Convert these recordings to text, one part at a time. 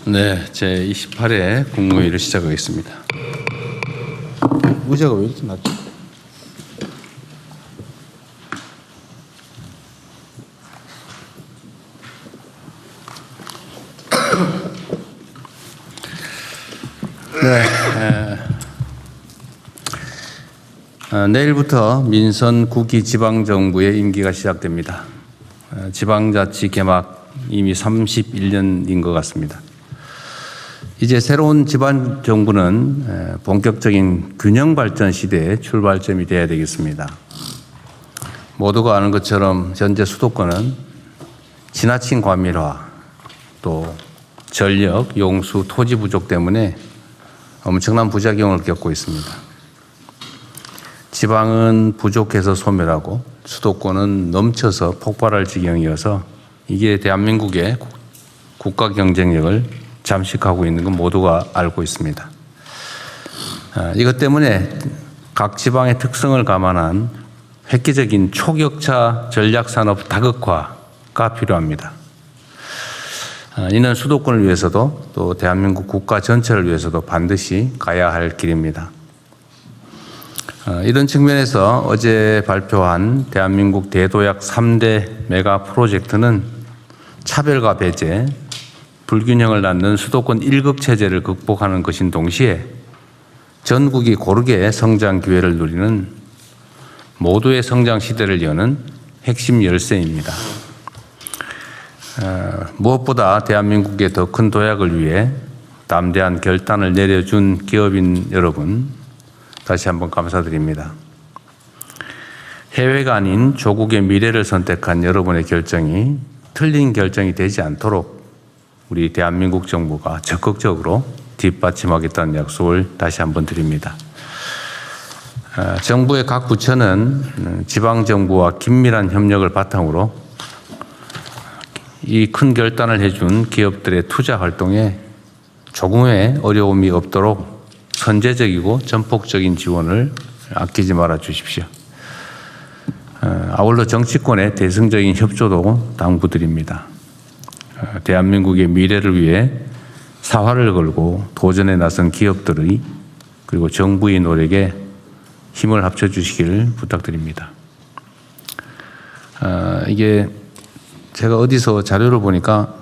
네, 제 28회 국무회의를 시작하겠습니다. 의자가 왜 이렇게 낮죠? 네, 내일부터 민선 9기 지방정부의 임기가 시작됩니다. 지방자치 개막 이미 31년인 것 같습니다. 이제 새로운 지방정부는 본격적인 균형발전 시대의 출발점이 되어야 되겠습니다. 모두가 아는 것처럼 현재 수도권은 지나친 과밀화, 또 전력, 용수, 토지 부족 때문에 엄청난 부작용을 겪고 있습니다. 지방은 부족해서 소멸하고 수도권은 넘쳐서 폭발할 지경이어서 이게 대한민국의 국가 경쟁력을 잠식하고 있는 건 모두가 알고 있습니다. 이것 때문에 각 지방의 특성을 감안한 획기적인 초격차 전략산업 다극화가 필요합니다. 이는 수도권을 위해서도 또 대한민국 국가 전체를 위해서도 반드시 가야 할 길입니다. 이런 측면에서 어제 발표한 대한민국 대도약 3대 메가 프로젝트는 차별과 배제, 불균형을 낳는 수도권 1급 체제를 극복하는 것인 동시에 전국이 고르게 성장 기회를 누리는 모두의 성장 시대를 여는 핵심 열쇠입니다. 무엇보다 대한민국의 더 큰 도약을 위해 담대한 결단을 내려준 기업인 여러분, 다시 한번 감사드립니다. 해외가 아닌 조국의 미래를 선택한 여러분의 결정이 틀린 결정이 되지 않도록 우리 대한민국 정부가 적극적으로 뒷받침하겠다는 약속을 다시 한번 드립니다. 정부의 각 부처는 지방정부와 긴밀한 협력을 바탕으로 이 큰 결단을 해준 기업들의 투자 활동에 조금의 어려움이 없도록 선제적이고 전폭적인 지원을 아끼지 말아 주십시오. 아울러 정치권의 대승적인 협조도 당부드립니다. 대한민국의 미래를 위해 사활을 걸고 도전에 나선 기업들의 그리고 정부의 노력에 힘을 합쳐주시기를 부탁드립니다. 이게 제가 어디서 자료를 보니까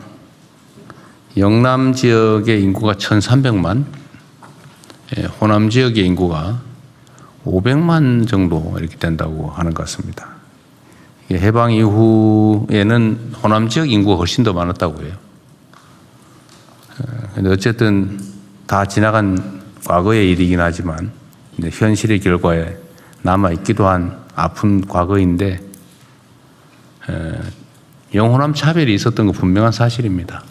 영남 지역의 인구가 1,300만, 호남 지역의 인구가 500만 정도 이렇게 된다고 하는 것 같습니다. 해방 이후에는 호남 지역 인구가 훨씬 더 많았다고 해요. 근데 어쨌든 다 지나간 과거의 일이긴 하지만 현실의 결과에 남아있기도 한 아픈 과거인데 영호남 차별이 있었던 거 분명한 사실입니다.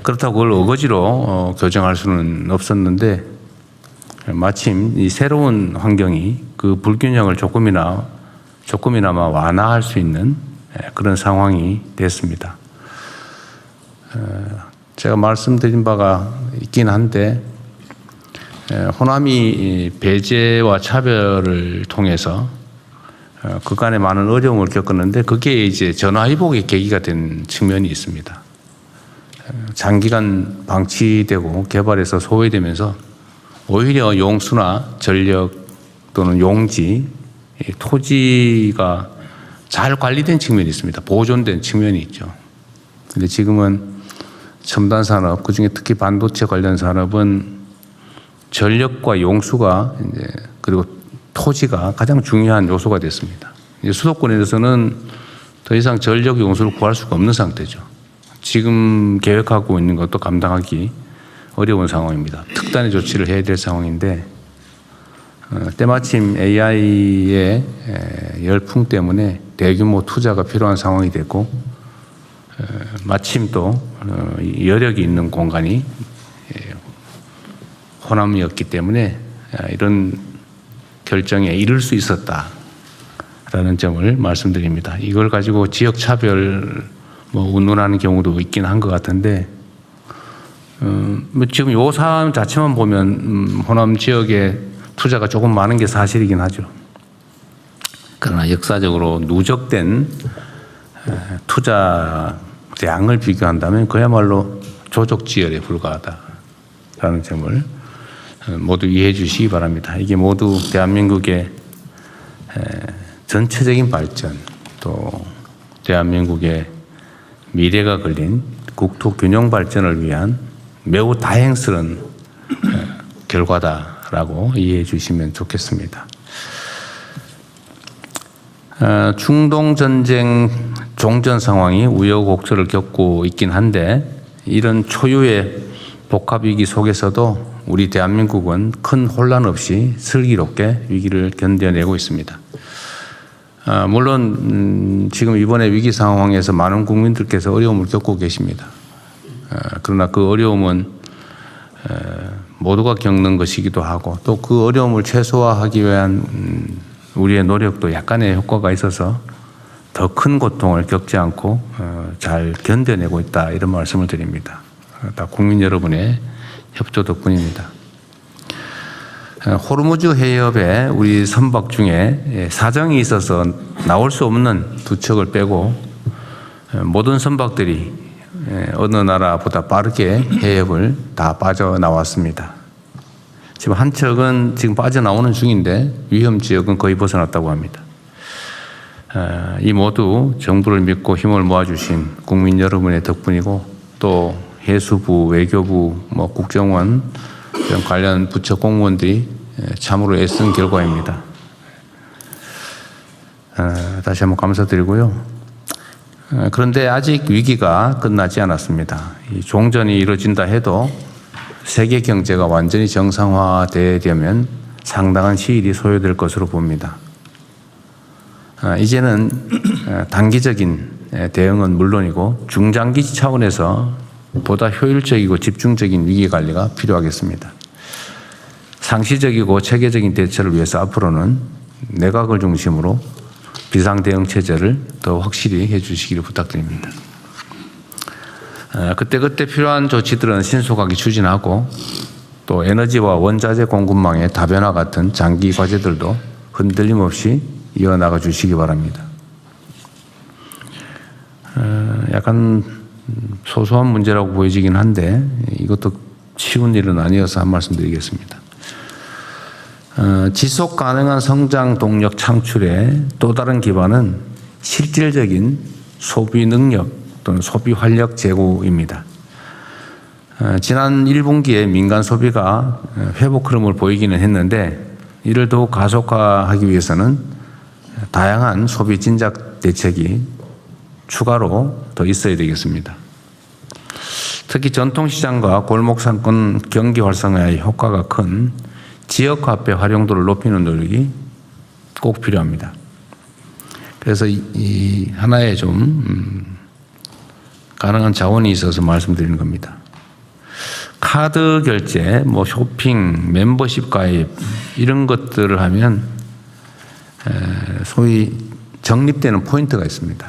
그렇다고 그걸 어거지로 교정할 수는 없었는데 마침 이 새로운 환경이 그 불균형을 조금이나마 완화할 수 있는 그런 상황이 됐습니다. 제가 말씀드린 바가 있긴 한데 호남이 배제와 차별을 통해서 그간에 많은 어려움을 겪었는데 그게 이제 전화위복의 계기가 된 측면이 있습니다. 장기간 방치되고 개발해서 소외되면서 오히려 용수나 전력 또는 용지, 토지가 잘 관리된 측면이 있습니다. 보존된 측면이 있죠. 근데 지금은 첨단 산업, 그중에 특히 반도체 관련 산업은 전력과 용수가 이제 그리고 토지가 가장 중요한 요소가 됐습니다. 이제 수도권에서는 더 이상 전력, 용수를 구할 수가 없는 상태죠. 지금 계획하고 있는 것도 감당하기 어려운 상황입니다. 특단의 조치를 해야 될 상황인데 때마침 AI의 열풍 때문에 대규모 투자가 필요한 상황이 됐고 마침 또 여력이 있는 공간이 호남이었기 때문에 이런 결정에 이를 수 있었다라는 점을 말씀드립니다. 이걸 가지고 지역 차별 운운하는 경우도 있긴 한 것 같은데 지금 요 사안 자체만 보면 호남 지역에 투자가 조금 많은 게 사실이긴 하죠. 그러나 역사적으로 누적된 투자 양을 비교한다면 그야말로 조족지혈에 불과하다라는 점을 모두 이해해 주시기 바랍니다. 이게 모두 대한민국의 전체적인 발전, 또 대한민국의 미래가 걸린 국토 균형 발전을 위한 매우 다행스러운 결과다라고 이해해 주시면 좋겠습니다. 중동 전쟁 종전 상황이 우여곡절을 겪고 있긴 한데 이런 초유의 복합 위기 속에서도 우리 대한민국은 큰 혼란 없이 슬기롭게 위기를 견뎌내고 있습니다. 물론 지금 이번에 위기 상황에서 많은 국민들께서 어려움을 겪고 계십니다. 그러나 그 어려움은 모두가 겪는 것이기도 하고 또 그 어려움을 최소화하기 위한 우리의 노력도 약간의 효과가 있어서 더 큰 고통을 겪지 않고 잘 견뎌내고 있다, 이런 말씀을 드립니다. 다 국민 여러분의 협조 덕분입니다. 호르무즈 해협에 우리 선박 중에 사정이 있어서 나올 수 없는 두 척을 빼고 모든 선박들이 어느 나라보다 빠르게 해협을 다 빠져나왔습니다. 지금 한 척은 지금 빠져나오는 중인데 위험 지역은 거의 벗어났다고 합니다. 이 모두 정부를 믿고 힘을 모아주신 국민 여러분의 덕분이고 또 해수부, 외교부, 국정원 이런 관련 부처 공무원들이 참으로 애쓴 결과입니다. 다시 한번 감사드리고요. 그런데 아직 위기가 끝나지 않았습니다. 이 종전이 이루어진다 해도 세계 경제가 완전히 정상화되려면 상당한 시일이 소요될 것으로 봅니다. 이제는 단기적인 대응은 물론이고 중장기 차원에서 보다 효율적이고 집중적인 위기 관리가 필요하겠습니다. 상시적이고 체계적인 대처를 위해서 앞으로는 내각을 중심으로 비상대응 체제를 더 확실히 해 주시기를 부탁드립니다. 그때그때 필요한 조치들은 신속하게 추진하고 또 에너지와 원자재 공급망의 다변화 같은 장기 과제들도 흔들림 없이 이어나가 주시기 바랍니다. 약간 소소한 문제라고 보여지긴 한데 이것도 쉬운 일은 아니어서 한 말씀 드리겠습니다. 지속 가능한 성장 동력 창출의 또 다른 기반은 실질적인 소비 능력 또는 소비 활력 제고입니다. 지난 1분기에 민간 소비가 회복 흐름을 보이기는 했는데 이를 더욱 가속화하기 위해서는 다양한 소비 진작 대책이 추가로 더 있어야 되겠습니다. 특히 전통시장과 골목상권 경기 활성화의 효과가 큰 지역화폐 활용도를 높이는 노력이 꼭 필요합니다. 그래서 이 하나의 좀 가능한 자원이 있어서 말씀드리는 겁니다. 카드 결제, 쇼핑, 멤버십 가입 이런 것들을 하면 소위 적립되는 포인트가 있습니다.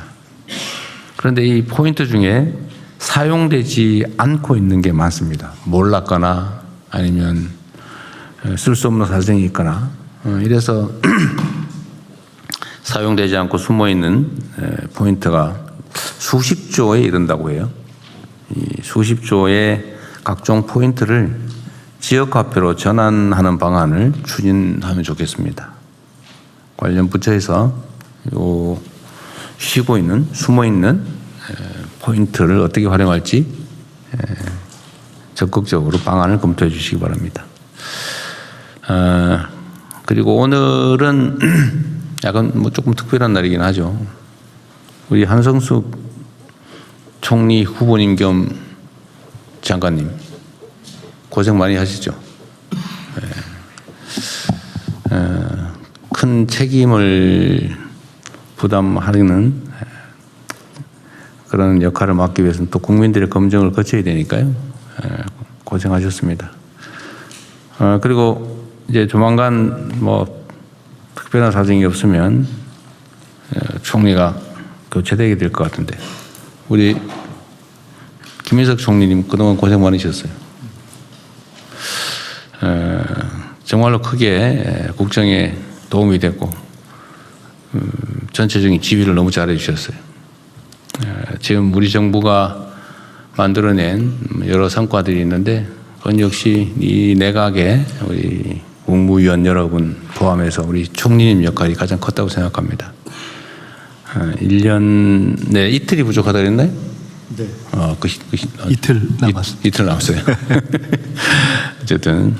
그런데 이 포인트 중에 사용되지 않고 있는 게 많습니다. 몰랐거나 아니면 쓸 수 없는 사정이 있거나 이래서 사용되지 않고 숨어있는 포인트가 수십조에 이른다고 해요. 이 수십조의 각종 포인트를 지역화폐로 전환하는 방안을 추진하면 좋겠습니다. 관련 부처에서 쉬고 있는, 숨어 있는 포인트를 어떻게 활용할지 적극적으로 방안을 검토해 주시기 바랍니다. 그리고 오늘은 약간 조금 특별한 날이긴 하죠. 우리 한성숙 총리 후보님 겸 장관님 고생 많이 하시죠. 큰 책임을 부담하는 그런 역할을 맡기 위해서는 또 국민들의 검증을 거쳐야 되니까요. 고생하셨습니다. 그리고 이제 조만간 특별한 사정이 없으면 총리가 교체되게 될 것 같은데 우리 김인석 총리님 그동안 고생 많으셨어요. 정말로 크게 국정에 도움이 됐고 전체적인 지휘를 너무 잘해 주셨어요. 지금 우리 정부가 만들어낸 여러 성과들이 있는데 그건 역시 이 내각의 우리 국무위원 여러분 포함해서 우리 총리님 역할이 가장 컸다고 생각합니다. 1년 내 이틀이 부족하다 그랬나요? 네. 이틀 남았습니다. 이틀 남았어요. 어쨌든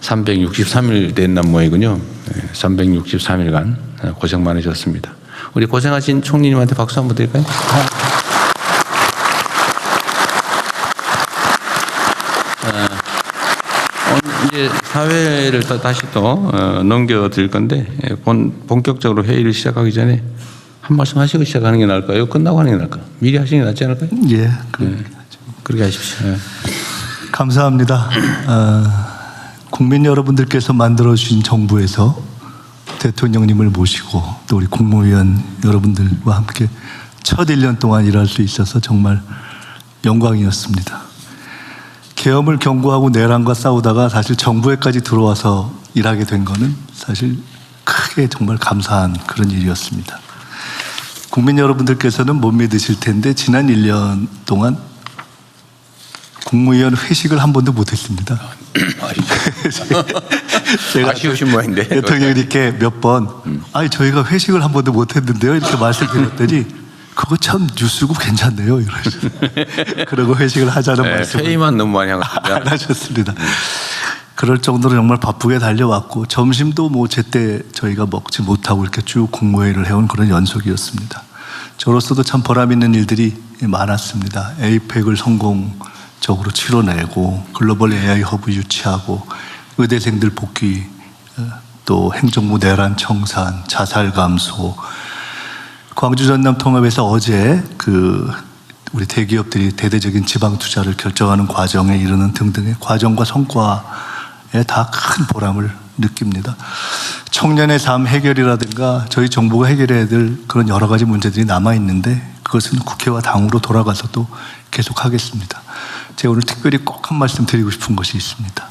363일 된 모양이군요. 363일간 고생 많으셨습니다. 우리 고생하신 총리님한테 박수 한번 드릴까요? 이제 사회를 다시 또 넘겨드릴 건데 본격적으로 회의를 시작하기 전에 한 말씀 하시고 시작하는 게 나을까요? 끝나고 하는 게 나을까요? 미리 하시는 게 낫지 않을까요? 예, 그렇게 하십시오. 네. 감사합니다. 국민 여러분들께서 만들어주신 정부에서 대통령님을 모시고 또 우리 국무위원 여러분들과 함께 첫 1년 동안 일할 수 있어서 정말 영광이었습니다. 계엄을 경고하고 내란과 싸우다가 사실 정부에까지 들어와서 일하게 된 거는 사실 크게 정말 감사한 그런 일이었습니다. 국민 여러분들께서는 못 믿으실 텐데 지난 1년 동안 국무위원 회식을 한 번도 못했습니다. 제가 아쉬우신 모양인데 대통령님께 몇 번 아니 저희가 회식을 한 번도 못했는데요 이렇게 말씀드렸더니 그거 참 뉴스고 괜찮네요 이러시죠. 그러고 회식을 하자는 말씀을 회의만 너무 많이 하셨습니다. 안 하셨습니다. 그럴 정도로 정말 바쁘게 달려왔고 점심도 뭐 제때 저희가 먹지 못하고 이렇게 쭉 국무회의를 해온 그런 연속이었습니다. 저로서도 참 보람 있는 일들이 많았습니다. 에이펙을 성공적으로 치러내고 글로벌 AI 허브 유치하고 의대생들 복귀 또 행정부 내란 청산 자살 감소 광주 전남 통합에서 어제 우리 대기업들이 대대적인 지방 투자를 결정하는 과정에 이르는 등등의 과정과 성과에 다 큰 보람을 느낍니다. 청년의 삶 해결이라든가 저희 정부가 해결해야 될 그런 여러 가지 문제들이 남아있는데 그것은 국회와 당으로 돌아가서 또 계속하겠습니다. 제가 오늘 특별히 꼭 한 말씀 드리고 싶은 것이 있습니다.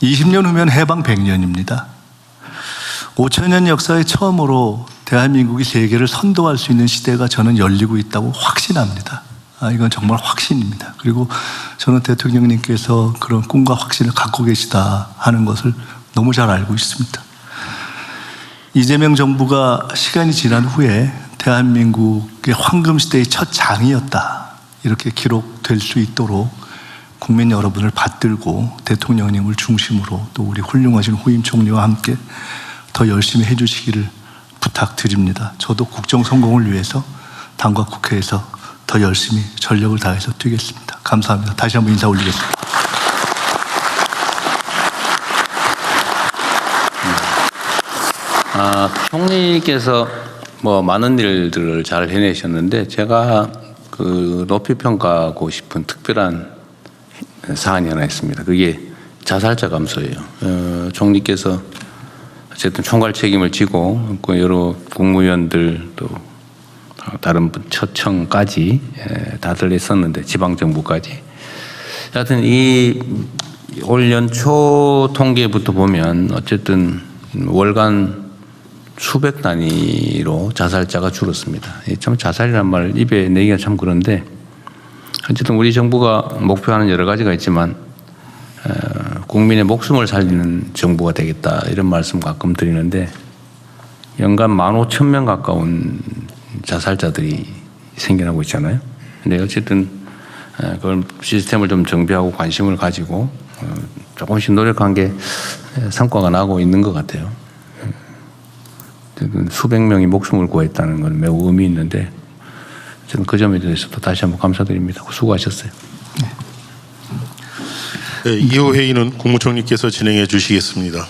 20년 후면 해방 100년입니다. 5천년 역사에 처음으로 대한민국이 세계를 선도할 수 있는 시대가 저는 열리고 있다고 확신합니다. 이건 정말 확신입니다. 그리고 저는 대통령님께서 그런 꿈과 확신을 갖고 계시다 하는 것을 너무 잘 알고 있습니다. 이재명 정부가 시간이 지난 후에 대한민국의 황금시대의 첫 장이었다 이렇게 기록될 수 있도록 국민 여러분을 받들고 대통령님을 중심으로 또 우리 훌륭하신 후임 총리와 함께 더 열심히 해주시기를 부탁드립니다. 저도 국정 성공을 위해서 당과 국회에서 더 열심히 전력을 다해서 뛰겠습니다. 감사합니다. 다시 한번 인사 올리겠습니다. 총리께서 뭐 많은 일들을 잘 해내셨는데 제가 높이 평가하고 싶은 특별한 사안이 하나 있습니다. 그게 자살자 감소예요. 총리께서 어쨌든 총괄 책임을 지고 여러 국무위원들 또 다른 처청까지 다들 했었는데 지방정부까지 하여튼 이 올 연초 통계부터 보면 어쨌든 월간 수백 단위로 자살자가 줄었습니다. 참 자살이란 말 입에 내기가 참 그런데 어쨌든 우리 정부가 목표하는 여러 가지가 있지만 국민의 목숨을 살리는 정부가 되겠다 이런 말씀 가끔 드리는데 연간 15,000명 가까운 자살자들이 생겨나고 있잖아요. 근데 어쨌든 그걸 시스템을 좀 정비하고 관심을 가지고 조금씩 노력한 게 성과가 나고 있는 것 같아요. 수백 명이 목숨을 구했다는 건 매우 의미 있는데 저는 그 점에 대해서도 다시 한번 감사드립니다. 수고하셨어요. 네, 이후 회의는 국무총리께서 진행해 주시겠습니다.